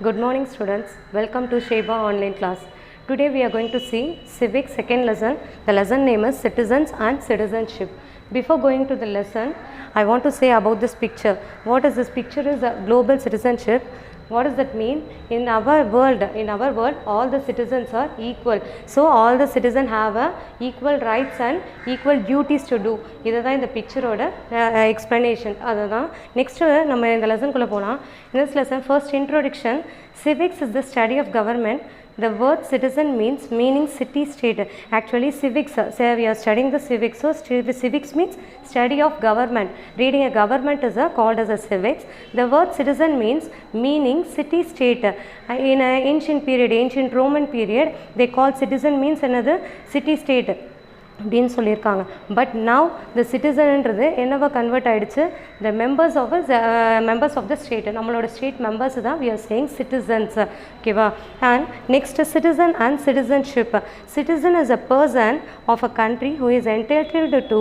Good morning students, welcome to Sheba online class. Today we are going to see civics second lesson. The lesson name is citizens and citizenship. Before going to the lesson, I want to say about this picture. What is this picture is a global citizenship. What does that mean? In our world, all the citizens are equal. So all the citizens have equal rights and equal duties to do. This is the picture explanation. Next, நம்ம இந்த lesson குள்ள போலாம். In this lesson, first introduction. Civics is the study of government. The word citizen meaning city state. Actually civics, say we are studying the civics, so civics means study of government. Reading a government is called as a civics. The word citizen meaning city state. In ancient period, ancient Roman period, they called citizen means another city state அப்படின்னு சொல்லியிருக்காங்க. But now the சிட்டிசன்ன்றது என்னவா convert ஆகிடுச்சு, the members of the state, நம்மளோட state members தான் we are saying citizens. ஓகேவா? And next citizen and citizenship. Citizen is a person of a country who is entitled to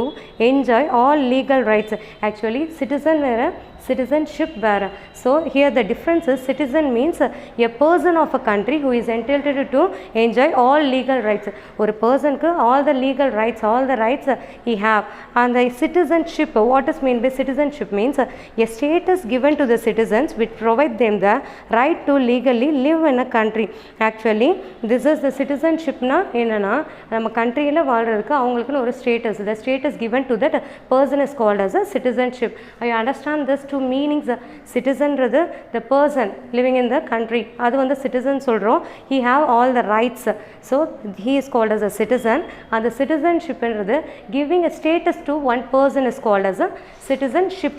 enjoy all legal rights. Actually citizen வேறு, citizenship வேறு. So here the difference is citizen means a person of a country who is entitled to enjoy all legal rights. ஒரு personக்கு all the legal rights, all the rights he have. And the citizenship, what is meant by citizenship means a status given to the citizens which provide them the right to legally live in a country. Actually this is the citizenship na என்னன்னா நம்ம கண்ட்ரியில் வாழ்கிறதுக்கு அவங்களுக்குன்னு ஒரு status, the status given to that person is called as a citizenship. I understand this two meanings. Citizen rather the person living in the country, அது வந்து citizen சொல்கிறோம். He have all the rights, so he is called as a citizen. And the citizenship rather giving a status to one person is called as a citizenship.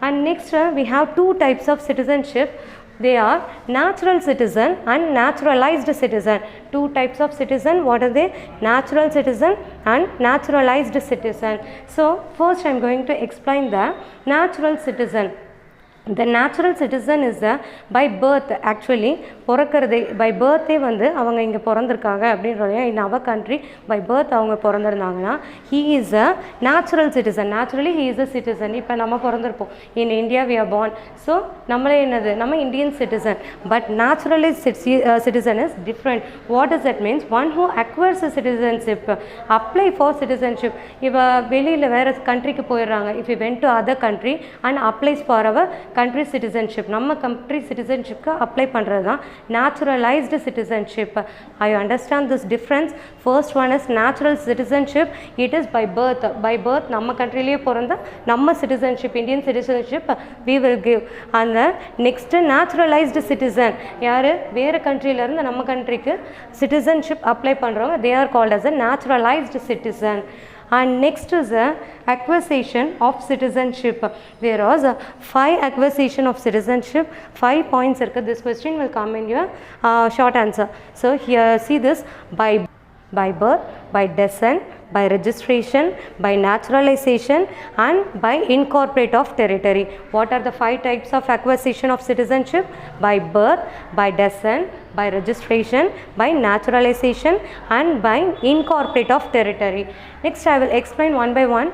And next we have two types of citizenship. They are natural citizen and naturalized citizen. Two types of citizen. What are they? Natural citizen and naturalized citizen. So first I am going to explain the natural citizen. The natural citizen is by birth. Actually பிறக்கிறதே by birthே வந்து அவங்க இங்கே பிறந்திருக்காங்க அப்படின்றது. in our country by birth அவங்க பிறந்திருந்தாங்கன்னா he is a natural citizen. Naturally he is a citizen. இப்போ நம்ம பிறந்திருப்போம் in India we are born, so நம்மளே என்னது, நம்ம Indian citizen. But naturalized citizen is different. What does that means? One who acquires a citizenship, apply for citizenship. இப்போ வெளியில் வேறு கண்ட்ரிக்கு போயிடுறாங்க, if you went to other country and applies for our country citizenship, நம்ம country citizenshipக்கு apply பண்ணுறது தான் naturalized citizenship. I understand this difference. First one is natural citizenship. It is by birth. By birth நம்ம கண்ட்ரிலேயே பிறந்தா நம்ம citizenship, Indian citizenship we will give. And the next naturalized citizen, யார் வேறு கண்ட்ரியிலேருந்து நம்ம கண்ட்ரிக்கு citizenship அப்ளை பண்ணுறவங்க, they are called as a naturalized citizen. And next is the acquisition of citizenship. There was 5 acquisition of citizenship, 5 points. This question will come in your short answer. So here see this: by birth, by descent, by registration, by naturalization, and by incorporate of territory. What are the 5 types of acquisition of citizenship? By birth, by descent, by registration, by naturalization, and by incorporate of territory. Next I will explain one by one.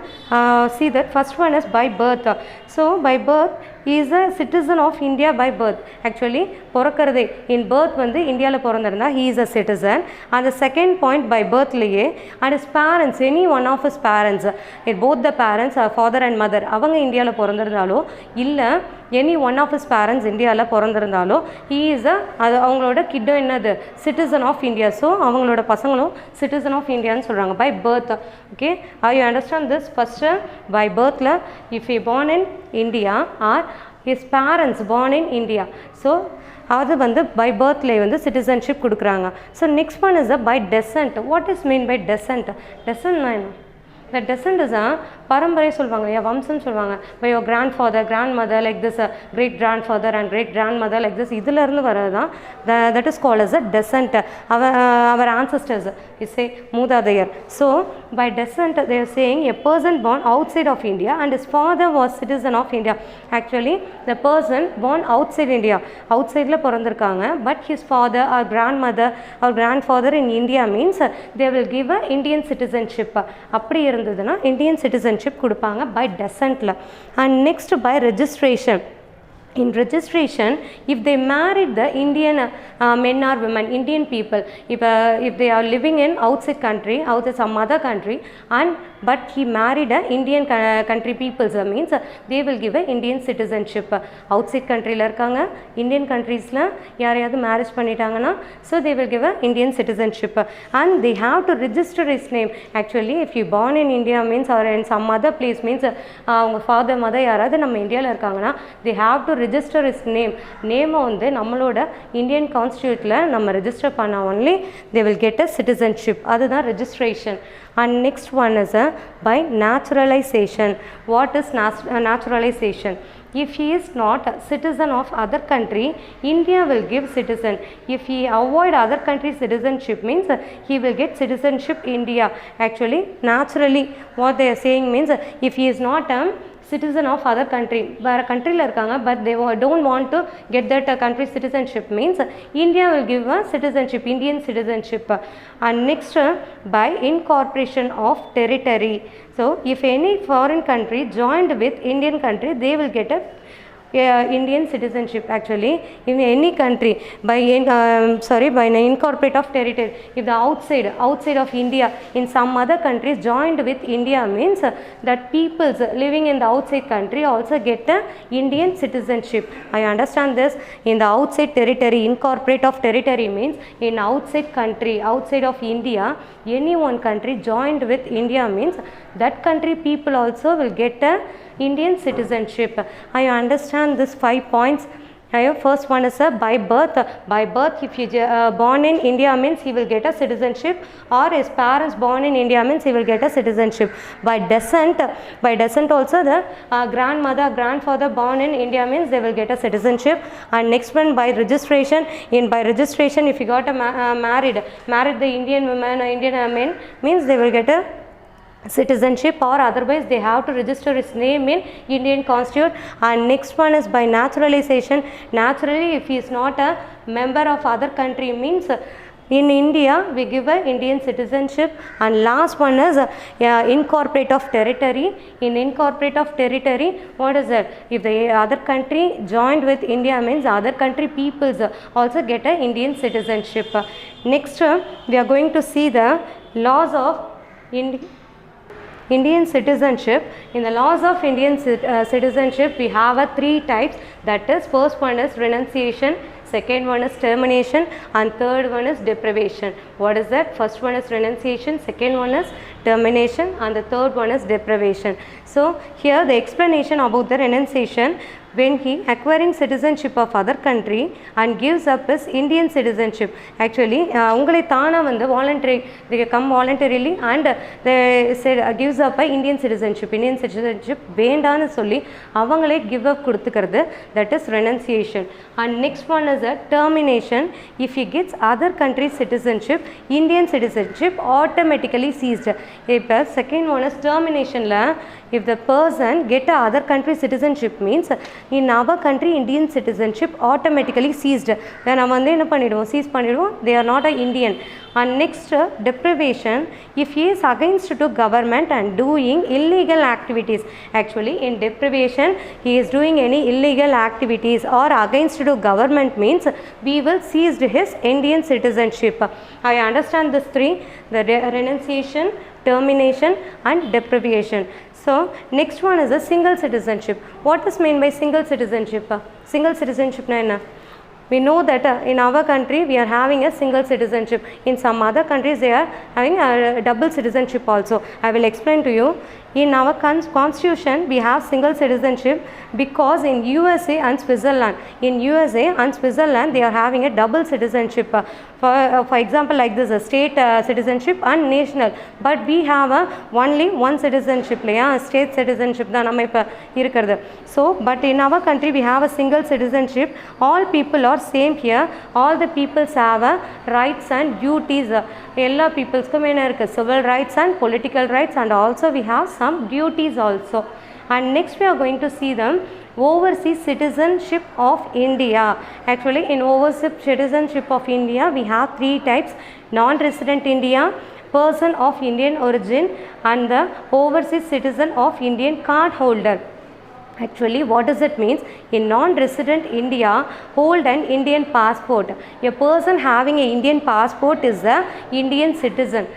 See that first one is by birth. So by birth he is a citizen of India by birth. Actually பிறக்கிறதே in birth வந்து இந்தியாவில் பிறந்திருந்தா he is a citizen. And the second point by birthலேயே and his parents, any one of his parents, both the parents father and mother அவங்க இந்தியாவில் பிறந்திருந்தாலோ இல்லை any one of his parents இந்தியாவில் பிறந்திருந்தாலோ he is அது அவங்களோட கிட்டும் என்னது citizen of India. ஸோ அவங்களோட பசங்களும் citizen of Indiaன்னு சொல்கிறாங்க by birth. Okay, you understand this? First by birthல if he born in India or his parents born in India, so அது வந்து by birthலேயே வந்து citizenship கொடுக்குறாங்க. So next one is by descent. What is mean by descent? Descentனா என்ன? The descent is பரம்பரை சொல்லுவாங்க இல்லையா, வம்சம் சொல்லுவாங்க. by your grandfather, grandmother like this, great grandfather and great grandmother like this, இதிலிருந்து வரது தான் that is called as a descent. our ancestors you say மூதாதையர். So by descent they are saying a person born outside of India and his father was citizen of India. Actually the person born outside India, outsideல பிறந்திருக்காங்க, but his father or grandmother or grandfather in India means they will give a Indian citizenship. அப்படி இருந்ததுன்னா Indian citizenship கொடுப்பாங்க by descentல. And next by registration. in registration, if they married the Indian men or women, Indian people, if they are living in outside country, outside some other country, and but he married a Indian country people, means they will give a Indian citizenship. Outside country la irukanga, Indian countries la yarayadu marriage pannitaangana, so they will give a Indian citizenship, and they have to register his name. Actually, if you born in India means, or in some other place means, அவங்க father mother யாராவது நம்ம இந்தியாவில் இருக்காங்கன்னா, they have to register his name. நேமை வந்து நம்மளோட Indian கான்ஸ்டியூட்டில் நம்ம register பண்ண only they will get a citizenship. அதுதான் registration. And next one is by naturalization. What is naturalization? If he is not a citizen of other country, India will give citizen. If he avoid other country citizenship means he will get citizenship India. Actually, naturally what they are saying means, if he is not a citizen of other country, வேறு கண்ட்ரியில் இருக்காங்க, but they don't want to get that country citizenship means India will give a citizenship, Indian citizenship. And next, by incorporation of territory. So if any foreign country joined with Indian country, they will get a Indian citizenship. Actually, in any country by by an incorporate of territory, if the outside of India in some other countries joined with India means that peoples living in the outside country also get a Indian citizenship. I understand this. In the outside territory, incorporate of territory means in outside country, outside of India, any one country joined with India means that country people also will get a Indian citizenship. I understand this 5 points. First one is by birth. By birth, if he born in India means he will get a citizenship, or his parents born in India means he will get a citizenship. By descent also the grandmother, grandfather born in India means they will get a citizenship. And next one by registration. By registration, if he got a married the Indian woman, Indian men means they will get a citizenship, or otherwise they have to register his name in Indian constitute. And next one is by naturalization. Naturally, if he is not a member of other country means in India we give a Indian citizenship. And last one is incorporate of territory. In incorporate of territory, what is that? If the other country joined with India means other country peoples also get a Indian citizenship. Next, we are going to see the laws of Indian citizenship. In the laws of Indian citizenship, we have 3 types. That is, first one is renunciation, second one is termination, and third one is deprivation. What is that? First one is renunciation, second one is termination, and the third one is deprivation. So here the explanation about the renunciation: when he acquiring citizenship of other country and gives up his Indian citizenship. Actually, உங்களை தானா வந்து voluntary, they come voluntarily and they said gives up a Indian citizenship. Indian citizenship வேண்டான்னு சொல்லி அவங்களே give up கொடுத்துக்கிறது, that is renunciation. And next one is a termination. If he gets other country citizenship, Indian citizenship automatically ceased. இப்போ second one is terminationல, if the person get a other country citizenship means in our country Indian citizenship automatically ceased. நம்ம வந்து என்ன பண்ணிடுவோம், cheese பண்ணிடுவோம், they are not a Indian. And next, deprivation. If he is against to government and doing illegal activities. Actually, in deprivation, he is doing any illegal activities or against to government means we will seize his Indian citizenship. I understand this 3: the renunciation, termination, and deprivation. So next one is a single citizenship. What is meant by single citizenship? Single citizenship na enna? We know that in our country we are having a single citizenship. In some other countries they are having a double citizenship also. I will explain to you. In our constitution we have single citizenship because in USA and Switzerland, they are having a double citizenship. For example, like this, a state citizenship and national, but we have only one citizenship, state citizenship da nama ipa irukkuradhu. So but in our country we have a single citizenship. All people are same here. All the peoples have rights and duties. Ella peopleskum enna irukku, civil rights and political rights, and also we have some duties also. And next we are going to see them overseas citizenship of India. Actually, in overseas citizenship of India we have 3 types: non-resident India, person of Indian origin, and the overseas citizen of Indian card holder. Actually, what does it means? A non-resident India hold an Indian passport. A person having an Indian passport is a Indian citizen.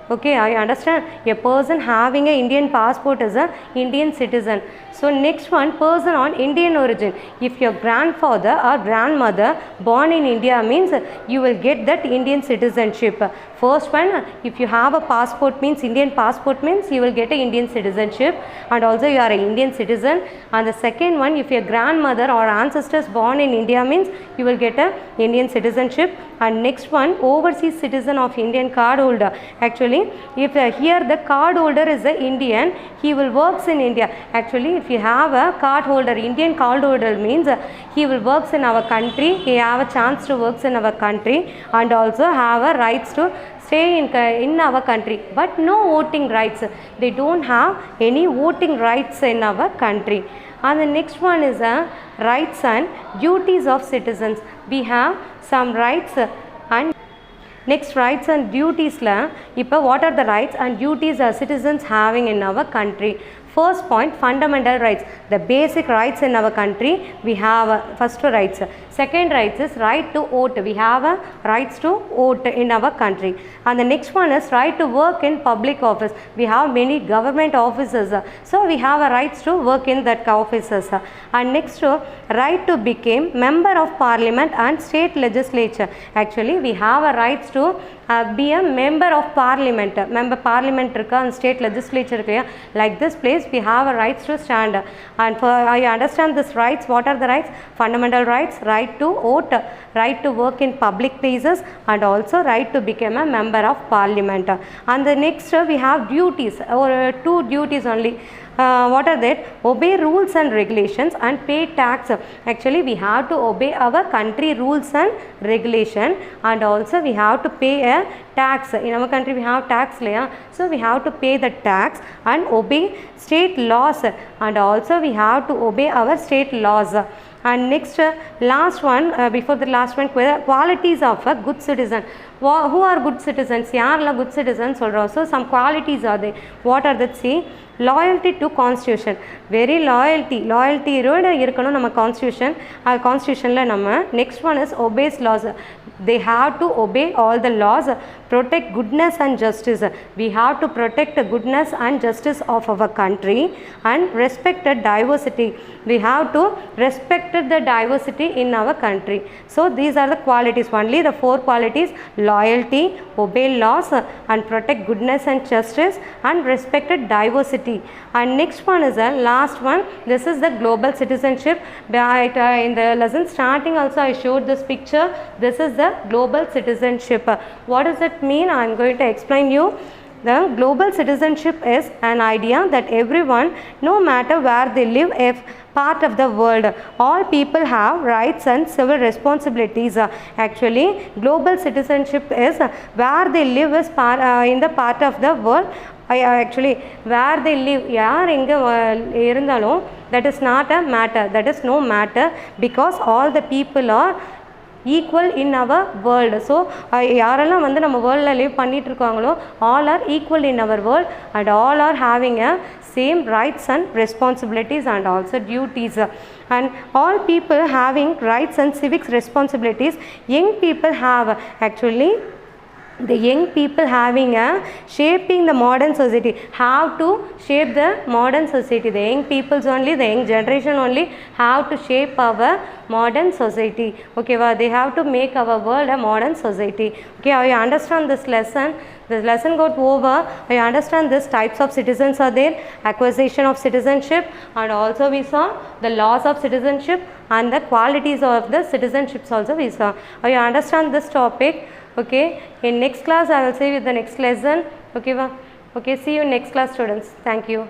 Okay, I understand. A person having an Indian passport is a Indian citizen. So next one, person on Indian origin. If your grandfather or grandmother born in India means you will get that Indian citizenship. First one, if you have a passport means Indian passport means you will get a Indian citizenship, and also you are an Indian citizen. And the second one, if your grandmother or ancestors born in India means you will get a Indian citizenship. And next one, overseas citizen of Indian card holder. Actually, if here the card holder is a Indian, he will works in India. Actually, if you have a card holder, Indian card holder means he will works in our country, he have a chance to works in our country, and also have a rights to stay in our country, but no voting rights. They don't have any voting rights in our country. And the next one is rights and duties of citizens. We have some rights and next, rights and duties la. Now, what are the rights and duties are citizens having in our country? First point, fundamental rights. The basic rights in our country, we have first rights. Second rights is right to vote. We have rights to vote in our country. And the next one is right to work in public office. We have many government offices. So we have a rights to work in that offices. And next, right to become member of parliament and state legislature. Actually, we have a rights to be a member of parliament. Member parliament and state legislature. Like this place, we have a rights to stand. And for I understand this rights. What are the rights? Fundamental rights, right to vote, right to work in public places, and also right to become a member of parliament. And the next we have duties, or two duties only. What are that? Obey rules and regulations and pay tax. Actually, we have to obey our country rules and regulation, and also we have to pay a tax. In our country we have tax layer, so we have to pay the tax and obey state laws, and also we have to obey our state laws. And next, last one, before the last one, qualities of a good citizen. Who are good citizens? Yaarla good citizens solra. So some qualities are there. What are that? See, loyalty to constitution. Very loyalty road irukano nama constitution. Constitution la nama. Next one is obeys laws. They have to obey all the laws. Protect goodness and justice. We have to protect the goodness and justice of our country, and respect the diversity. We have to respect the diversity in our country. So these are the qualities. Only the four qualities: loyalty, obey laws, and protect goodness and justice, and respect diversity. And next one is the last one. This is the global citizenship. In the lesson starting also I showed this picture. This is the global citizenship. What does it mean? I am going to explain you. The global citizenship is an idea that everyone, no matter where they live, if part of the world, all people have rights and civil responsibilities. Actually, global citizenship is where they live is in the part of the world. Actually, where they live, that is not a matter. That is no matter, because all the people are equal in our world. So யாரெல்லாம் வந்து நம்ம வேர்ல்டில் live பண்ணிட்டு இருக்காங்களோ all are equal in our world, and all are having a same rights and responsibilities and also duties. And all people having rights and civic responsibilities. Young people have actually, the young people having a shaping the modern society. How to shape the modern society? The young peoples only, the young generation only have to shape our modern society. Okay, well, they have to make our world a modern society. Okay, I understand this lesson. This lesson got over. I understand this types of citizens are there, acquisition of citizenship, and also we saw the laws of citizenship and the qualities of the citizenships also we saw. I understand this topic. Okay, in next class I will see you with the next lesson. Okay, see you next class, students. Thank you.